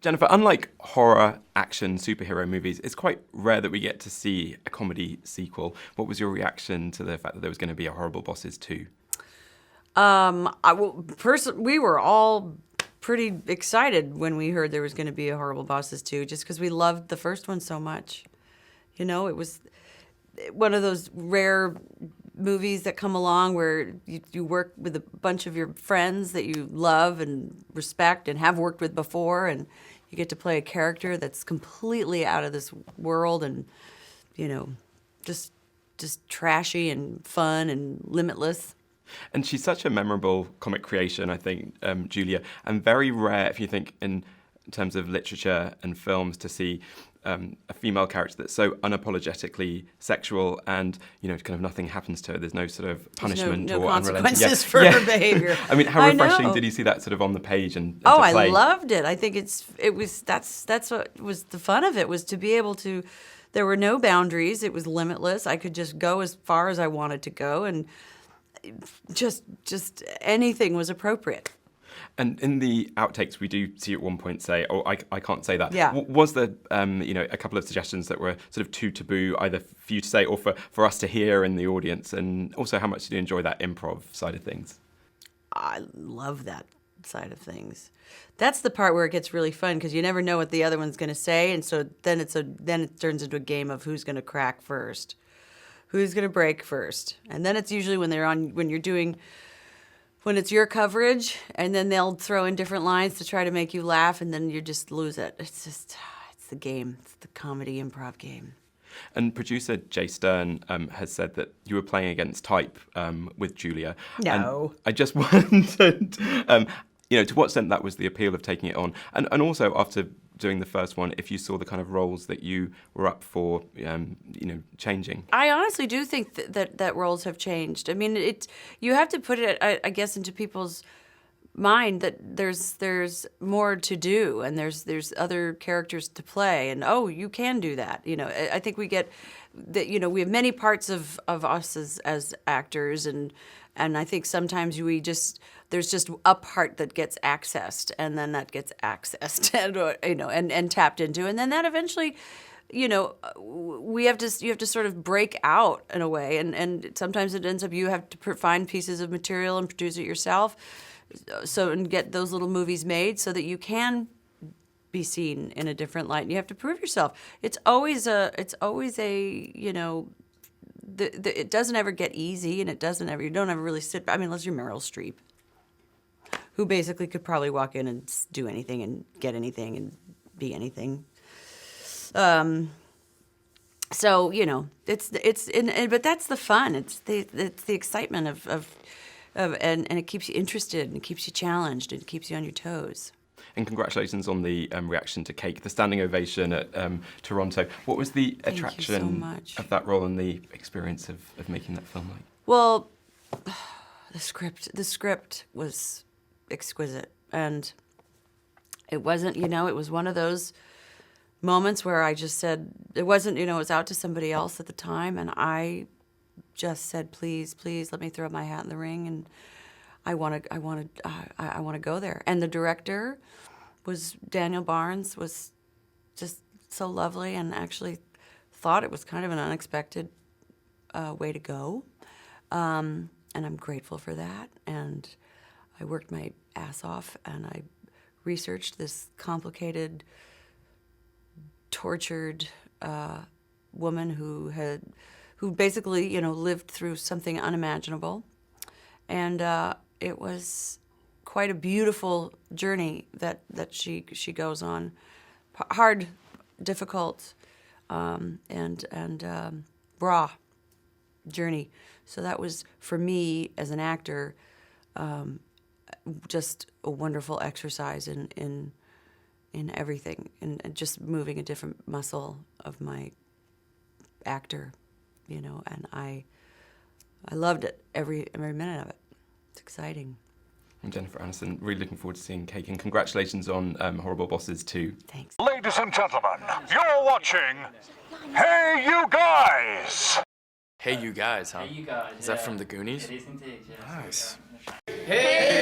Jennifer, unlike horror, action, superhero movies, it's quite rare that we get to see a comedy sequel. What was your reaction to the fact that there was going to be a Horrible Bosses 2? We were all pretty excited when we heard there was going to be a Horrible Bosses 2, just because we loved the first one so much. You know, it was one of those rare movies that come along where you work with a bunch of your friends that you love and respect and have worked with before, and you get to play a character that's completely out of this world and, you know, just trashy and fun and limitless. And she's such a memorable comic creation, I think, Julia, and very rare, if you think in terms of literature and films, to see a female character that's so unapologetically sexual and, you know, kind of nothing happens to her. There's no sort of punishment no or consequences for her behavior. I mean, how refreshing did you see that sort of on the page and to play? I loved it. I think that's what was the fun of it, was to be able to, there were no boundaries. It was limitless. I could just go as far as I wanted to go, and just anything was appropriate. And in the outtakes, we do see at one point say, "Oh, I can't say that." Yeah. Was there, you know, a couple of suggestions that were sort of too taboo, either for you to say or for us to hear in the audience? And also, how much did you enjoy that improv side of things? I love that side of things. That's the part where it gets really fun, because you never know what the other one's going to say, and so then it turns into a game of who's going to crack first, who's going to break first, and then it's usually when it's your coverage, and then they'll throw in different lines to try to make you laugh, and then you just lose it. It's the game. It's the comedy improv game. And producer Jay Stern has said that you were playing against type with Julia. No. And I just wondered, you know, to what extent that was the appeal of taking it on. And also, after doing the first one, if you saw the kind of roles that you were up for, you know, changing. I honestly do think that roles have changed. I mean, you have to put it, I guess, into people's mind that there's more to do, and there's other characters to play, and you can do that. You know, I think we get that. You know, we have many parts of us as actors, and I think sometimes there's just a part that gets accessed, and then that gets accessed and tapped into, and then that eventually, you know, you have to sort of break out in a way, and sometimes it ends up you have to find pieces of material and produce it yourself, and get those little movies made so that you can be seen in a different light. And you have to prove yourself. It's always a you know. It doesn't ever get easy, and you don't ever really sit. I mean, unless you're Meryl Streep, who basically could probably walk in and do anything and get anything and be anything. So you know, but that's the fun. It's the excitement and it keeps you interested, and it keeps you challenged, and it keeps you on your toes. And congratulations on the reaction to Cake, the standing ovation at Toronto. What was the attraction of that role and the experience of making that film like? Well, the script was exquisite, and it wasn't, you know, it was one of those moments where I just said, it wasn't, you know, it was out to somebody else at the time, and I just said, please let me throw my hat in the ring, and I want to go there. And the director was Daniel Barnes, was just so lovely, and actually thought it was kind of an unexpected way to go. And I'm grateful for that. And I worked my ass off, and I researched this complicated, tortured woman who basically, you know, lived through something unimaginable. And it was quite a beautiful journey that she goes on, hard, difficult, and raw journey. So that was, for me as an actor, just a wonderful exercise in everything, and just moving a different muscle of my actor, you know. And I loved it, every minute of it. It's exciting. And Jennifer Aniston, really looking forward to seeing Cake, and congratulations on Horrible Bosses 2. Thanks. Ladies and gentlemen, you're watching Hey You Guys! Hey You Guys, huh? Hey You Guys. Is that from the Goonies? It is indeed, yes. Nice. Hey